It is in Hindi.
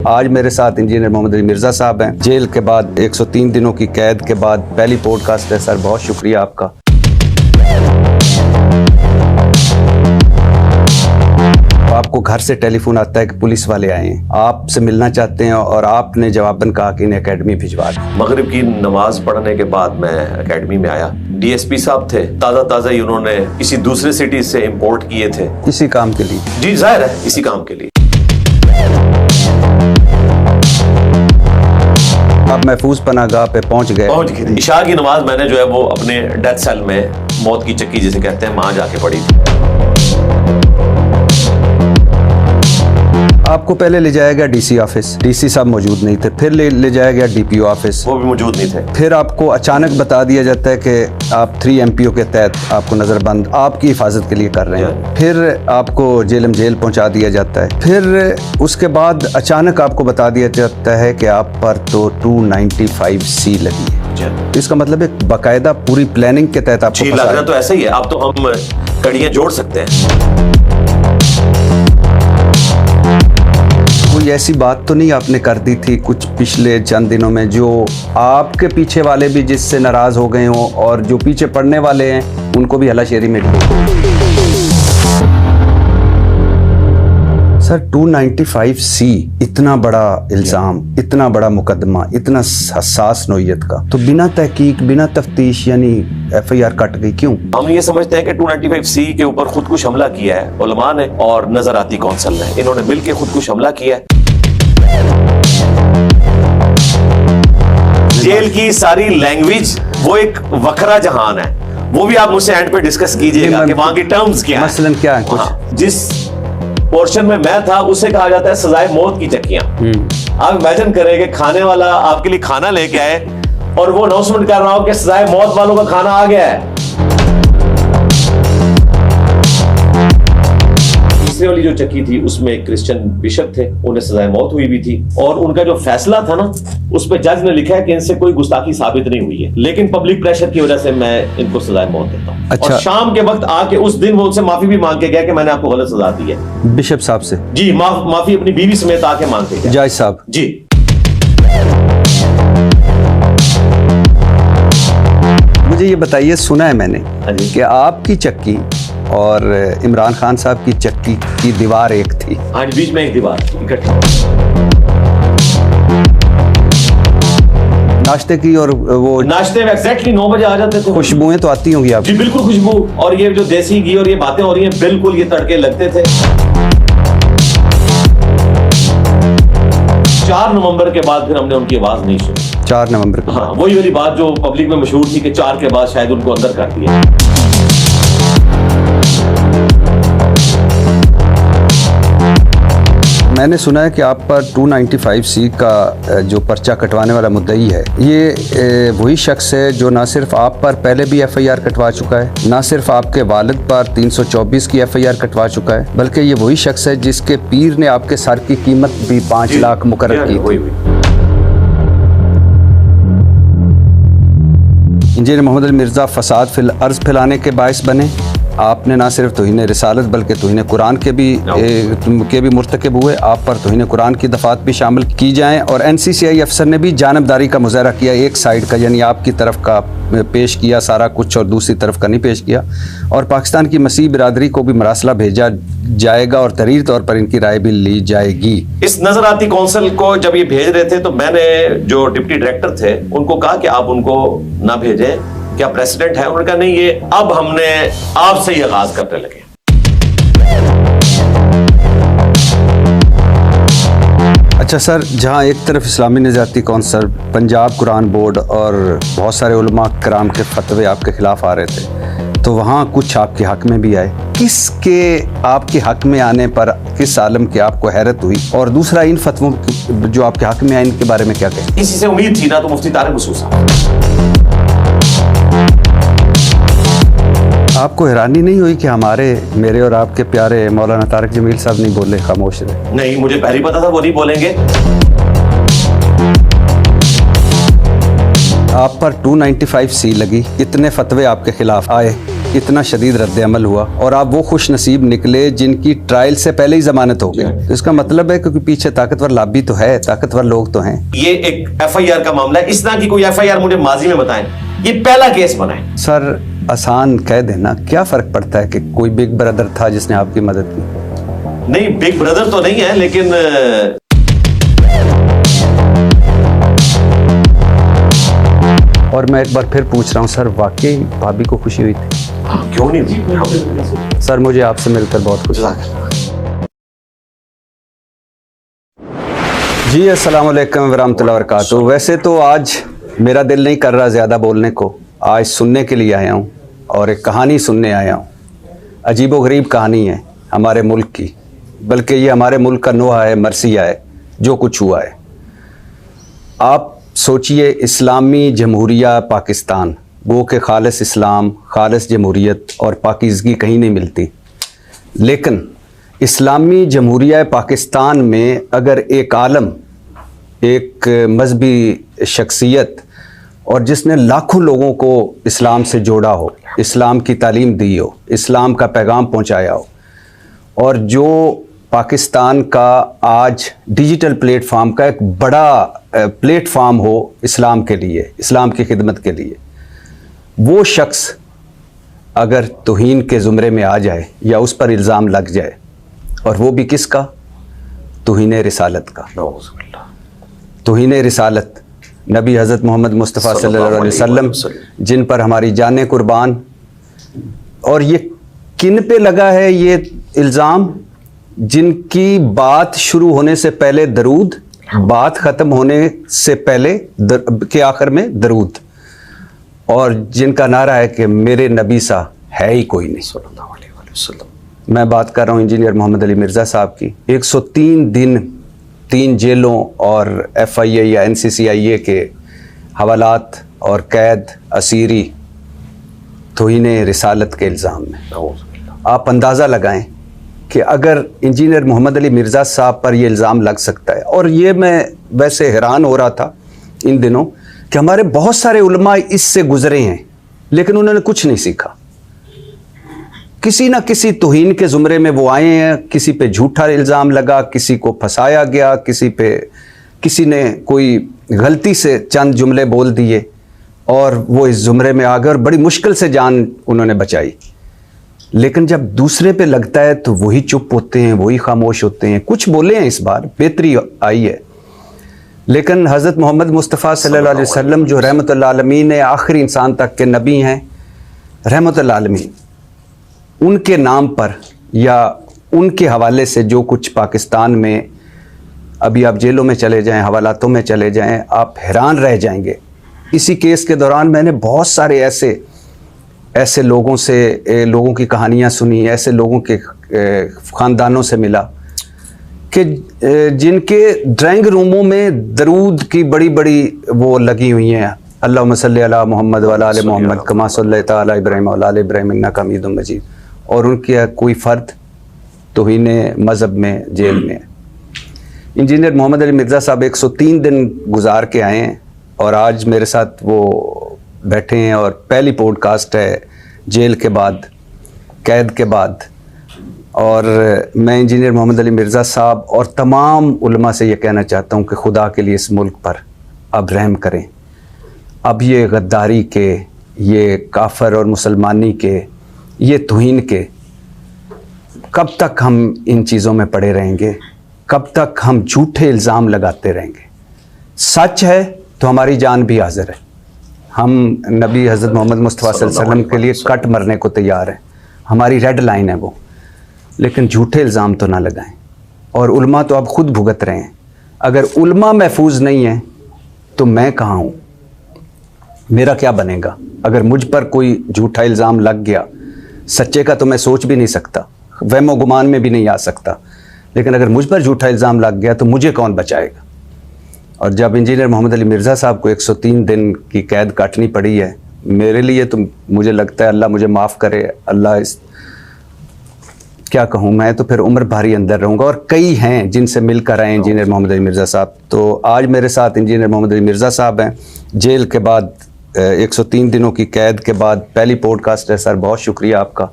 आज मेरे साथ इंजीनियर मोहम्मद अली मिर्जा साहब हैं। जेल के बाद 103 दिनों की कैद के बाद पहली पॉडकास्ट है। सर बहुत शुक्रिया आपका। आपको घर से टेलीफोन आता है कि पुलिस वाले आए हैं, आपसे मिलना चाहते हैं और आपने जवाबन कहा कि इन्हें एकेडमी भिजवा दें। मगरिब की नमाज पढ़ने के बाद मैं एकेडमी में आया। डीएसपी साहब थे, ताज़ा ही उन्होंने किसी दूसरे सिटी से इंपोर्ट किए थे। इसी काम के लिए? जी जाहिर है, इसी काम के लिए। आप महफूज पनागाह पे पहुंच गए। इशा की नमाज मैंने जो है वो अपने डेथ सेल में, मौत की चक्की जिसे कहते हैं, वहां जाके पढ़ी थी। आपको पहले ले जाया गया डीसी ऑफिस, डीसी साहब मौजूद नहीं थे। फिर ले जाया गया डीपीओ ऑफिस, वो भी मौजूद नहीं थे। फिर आपको अचानक बता दिया जाता है कि आप 3 MPO के तहत आपको नजरबंद आपकी हिफाजत के लिए कर रहे हैं। फिर आपको जेल पहुंचा दिया जाता है। फिर उसके बाद अचानक आपको बता दिया जाता है कि आप पर तो 295C लगी है। इसका मतलब है बाकायदा पूरी प्लानिंग के तहत आपको लग रहा तो ऐसा ही है। अब तो हम कड़ियां जोड़ सकते हैं। कोई ऐसी बात तो नहीं आपने कर दी थी कुछ पिछले चंद दिनों में जो आपके पीछे वाले भी जिससे नाराज हो गए हों और जो पीछे पड़ने वाले हैं उनको भी हलाशेरी में? सर 295C, इतना बड़ा इल्जाम, इतना बड़ा मुकदमा, इतना हसास नौयत का, तो बिना तहकीक बिना तफ्तीश यानी FIR कट गई क्यों? हम ये समझते हैं कि 295C के ऊपर खुदकुश हमला किया है उलमा ने और नजराती कौंसिल ने। इन्होंने मिलकर खुदकुश हमला किया है। जेल की सारी लैंग्वेज वो एक वखरा जहान है। वो भी आप मुझसे एंड पे डिस्कस कीजिएगा कि वहां की टर्म्स क्या है। मसलन क्या है? कुछ जिस पोर्शन में मैं था उसे कहा जाता है सजाए मौत की चक्कियां। आप इमेजिन करें कि खाने वाला आपके लिए खाना लेके आए और वो अनाउंसमेंट कर रहा हो कि सजाए मौत वालों का खाना आ गया है। तीसरे वाली जो चक्की थी उसमें एक क्रिश्चियन बिशप थे, उन्हें सजाए मौत हुई भी थी और उनका जो फैसला था ना उस पे जज ने लिखा है कि इनसे कोई गुस्ताखी साबित नहीं हुई है, लेकिन पब्लिक प्रेशर की वजह से मैं इनको सजाए मौत देता हूं। अच्छा। और शाम के वक्त आके उस दिन वो उनसे माफी भी मांग के गया कि मैंने आपको गलत सजा दी है। बिशप साहब से? जी, माफी अपनी बीवी समेत आके मांग के गया। जज साहब जी। मुझे ये बताइए, सुना है मैंने कि आपकी चक्की और इमरान खान साहब की चक्की की दीवार एक थी। हाँ, बीच में एक दीवार इकट्ठी। नाश्ते की और वो नाश्ते में एग्जैक्टली 9 बजे आ जाते थे। खुशबुएं तो आती होंगी आपको? जी बिल्कुल खुशबू, और ये जो देसी घी और ये बातें हो रही हैं, बिल्कुल ये तड़के लगते थे। 4 नवंबर के बाद फिर हमने उनकी आवाज नहीं सुनी। 4 नवंबर के? हाँ, वही वाली बात जो पब्लिक में मशहूर थी कि 4 के बाद शायद उनको अंदर कर दिया। मैंने सुना है कि आप पर 295C का जो पर्चा कटवाने वाला मुद्दई है, ये वही शख्स है जो ना सिर्फ आप पर पहले भी FIR कटवा चुका है, ना सिर्फ आपके वालिद पर 324 की FIR कटवा चुका है, बल्कि ये वही शख्स है जिसके पीर ने आपके सर की कीमत भी 5 लाख मुकर्रर की थी। इंजीनियर मोहम्मद अली मिर्जा फसाद फिल अर्ज फैलाने के बायस बने। आपने ना सिर्फ तौहीन रिसालत बल्कि तौहीन कुरान के भी मुर्तकिब हुए। आप पर तौहीन कुरान की दफात भी शामिल की जाएं और NCCI अफसर ने भी जानबदारी का मुजाहरा किया, एक साइड का यानी आपकी तरफ का पेश किया सारा कुछ और दूसरी तरफ का नहीं पेश किया। और पाकिस्तान की मसीह बिरादरी को भी मरासला भेजा जाएगा और तहरीरी तौर पर इनकी राय भी ली जाएगी। इस नजराती कौंसिल को जब ये भेज रहे थे तो मैंने जो डिप्टी डायरेक्टर थे उनको कहा कि आप उनको ना भेजें, क्या प्रेसिडेंट है? उन्होंने कहा नहीं, ये अब हमने आपसे ही आगाज करने लगे। अच्छा सर, जहां एक तरफ इस्लामी नज़ाती कौंसिल, पंजाब कुरान बोर्ड और बहुत सारे उलमा कराम के फतवे आपके खिलाफ आ रहे थे, तो वहाँ कुछ आपके हक में भी आए। किसके आपके हक में आने पर किस आलम की आपको हैरत हुई? और दूसरा, इन फतवों जो आपके हक में आए इनके बारे में क्या कहें? किसी से उम्मीद थी ना तो मुफ्ती तारिक मसूद साहब। आपको हैरानी नहीं हुई कि मेरे और आपके प्यारे मौलाना तारिक जमील साहब नहीं बोले, खामोश रहे? नहीं, मुझे पहले पता था वो नहीं बोलेंगे। आप पर 295C लगी, इतने फतवे आपके खिलाफ आए, इतना शदीद रद्द अमल हुआ और आप वो खुश नसीब निकले जिनकी ट्रायल से पहले ही जमानत हो गई। तो इसका मतलब है क्योंकि पीछे ताकतवर लॉबी तो है, ताकतवर लोग तो हैं। ये एक FIR का मामला है, इस तरह की कोई FIR मुझे माजी में बताएं, ये पहला केस बना है। सर आसान कह देना, क्या फ़र्क पड़ता है कि कोई बिग ब्रदर था जिसने आपकी मदद की? नहीं, बिग ब्रदर तो नहीं है, लेकिन और मैं एक बार फिर पूछ रहा हूँ सर, वाकई भाभी को खुशी हुई थी? क्यों नहीं हुई? सर मुझे आपसे मिलकर बहुत खुशी। जी अस्सलाम वालेकुम वरहमतुल्लाहि वबरकातुहू। वैसे तो आज मेरा दिल नहीं कर रहा ज़्यादा बोलने को, आज सुनने के लिए आया हूँ और एक कहानी सुनने आया हूँ। अजीबोगरीब कहानी है हमारे मुल्क की, बल्कि ये हमारे मुल्क का नोहा है, मरसिया है, जो कुछ हुआ है। आप सोचिए, इस्लामी जमहूरिया पाकिस्तान, वो के खालिस इस्लाम, खालिस जमहूरियत और पाकीज़गी कहीं नहीं मिलती, लेकिन इस्लामी जमहूरिया पाकिस्तान में अगर एक आलम, एक मजहबी शख्सियत और जिसने लाखों लोगों को इस्लाम से जोड़ा हो, इस्लाम की तालीम दी हो, इस्लाम का पैगाम पहुंचाया हो, और जो पाकिस्तान का आज डिजिटल प्लेटफार्म का एक बड़ा प्लेटफार्म हो इस्लाम के लिए, इस्लाम की खिदमत के लिए, वो शख्स अगर तौहीन के ज़ुमरे में आ जाए या उस पर इल्ज़ाम लग जाए, और वो भी किसका? तौहीन रिसालत का। तौहीन रिसालत, नबी हज़रत मोहम्मद मुस्तफ़ा सल्लल्लाहु अलैहि वसल्लम, जिन पर हमारी जानें कुर्बान। और ये किन पे लगा है ये इल्ज़ाम? जिनकी बात शुरू होने से पहले दरूद, बात ख़त्म होने से पहले के आखिर में दरूद, और जिनका नारा है कि मेरे नबी सा है ही कोई नहीं सल्लल्लाहु अलैहि वसल्लम। मैं बात कर रहा हूँ इंजीनियर मोहम्मद अली मिर्ज़ा साहब की। 103 दिन 3 जेलों और FIA या NCCIA के हवालात और कैद, असीरी, तौहीन रिसालत के इल्ज़ाम में। आप अंदाज़ा लगाएं कि अगर इंजीनियर मोहम्मद अली मिर्ज़ा साहब पर यह इल्ज़ाम लग सकता है, और ये मैं वैसे हैरान हो रहा था इन दिनों कि हमारे बहुत सारे उलमा इससे गुज़रे हैं, लेकिन उन्होंने कुछ नहीं सीखा। किसी ना किसी तौहीन के ज़ुमरे में वो आए हैं, किसी पे झूठा इल्ज़ाम लगा, किसी को फंसाया गया, किसी ने कोई गलती से चंद जुमले बोल दिए और वो इस ज़ुमरे में आ गए और बड़ी मुश्किल से जान उन्होंने बचाई। लेकिन जब दूसरे पे लगता है तो वही चुप होते हैं, वही खामोश होते हैं। कुछ बोले हैं, इस बार बेहतरी आई है, लेकिन हज़रत मोहम्मद मुस्तफ़ा सल्लल्लाहु अलैहि वसल्लम जो रहमतुल आलमीन है, आखिरी इंसान तक के नबी हैं, रहमतुल आलमीन, उनके नाम पर या उनके हवाले से जो कुछ पाकिस्तान में, अभी आप जेलों में चले जाएं, हवालातों में चले जाएं, आप हैरान रह जाएंगे। इसी केस के दौरान मैंने बहुत सारे ऐसे लोगों से, लोगों की कहानियाँ सुनी, ऐसे लोगों के ख़ानदानों से मिला कि जिनके ड्राइंग रूमों में दरूद की बड़ी बड़ी वो लगी हुई हैं, अल्लाहुम्मा सल्ली अला मोहम्मद व अला आले मोहम्मद कमा सल्लैता अला इब्राहीम व अला आले इब्राहीम इन्नका हमीदुम मजीद, और उनके कोई फ़र्द तौहीन मज़हब में जेल में है। इंजीनियर मोहम्मद अली मिर्ज़ा साहब 103 दिन गुजार के आए हैं और आज मेरे साथ वो बैठे हैं, और पहली पॉडकास्ट है जेल के बाद, कैद के बाद। और मैं इंजीनियर मोहम्मद अली मिर्ज़ा साहब और तमाम उलमा से ये कहना चाहता हूँ कि खुदा के लिए इस मुल्क पर अब रहम करें। अब ये गद्दारी के, ये काफर और मुसलमानी के, ये तौहीन के, कब तक हम इन चीज़ों में पड़े रहेंगे? कब तक हम झूठे इल्ज़ाम लगाते रहेंगे? सच है तो हमारी जान भी हाजिर है, हम नबी हज़रत मोहम्मद मुस्तफ़ा सल्लल्लाहु अलैहि वसल्लम के लिए कट मरने को तैयार हैं, हमारी रेड लाइन है वो, लेकिन झूठे इल्ज़ाम तो ना लगाएं। और उलमा तो अब खुद भुगत रहे हैं। अगर उलमा महफूज नहीं है तो मैं कहाँ हूँ? मेरा क्या बनेगा? अगर मुझ पर कोई झूठा इल्ज़ाम लग गया, सच्चे का तो मैं सोच भी नहीं सकता, वहमो गुमान में भी नहीं आ सकता, लेकिन अगर मुझ पर झूठा इल्ज़ाम लग गया तो मुझे कौन बचाएगा? और जब इंजीनियर मोहम्मद अली मिर्ज़ा साहब को 103 दिन की कैद काटनी पड़ी है, मेरे लिए तो मुझे लगता है, अल्लाह मुझे माफ़ करे, अल्लाह क्या कहूँ, मैं तो फिर उम्र भारी अंदर रहूँगा। और कई हैं जिनसे मिलकर आए इंजीनियर मोहम्मद अली मिर्ज़ा साहब। तो आज मेरे साथ इंजीनियर मोहम्मद अली मिर्ज़ा साहब हैं। जेल के बाद 103 दिनों की कैद के बाद पहली पॉडकास्ट है सर, बहुत शुक्रिया आपका।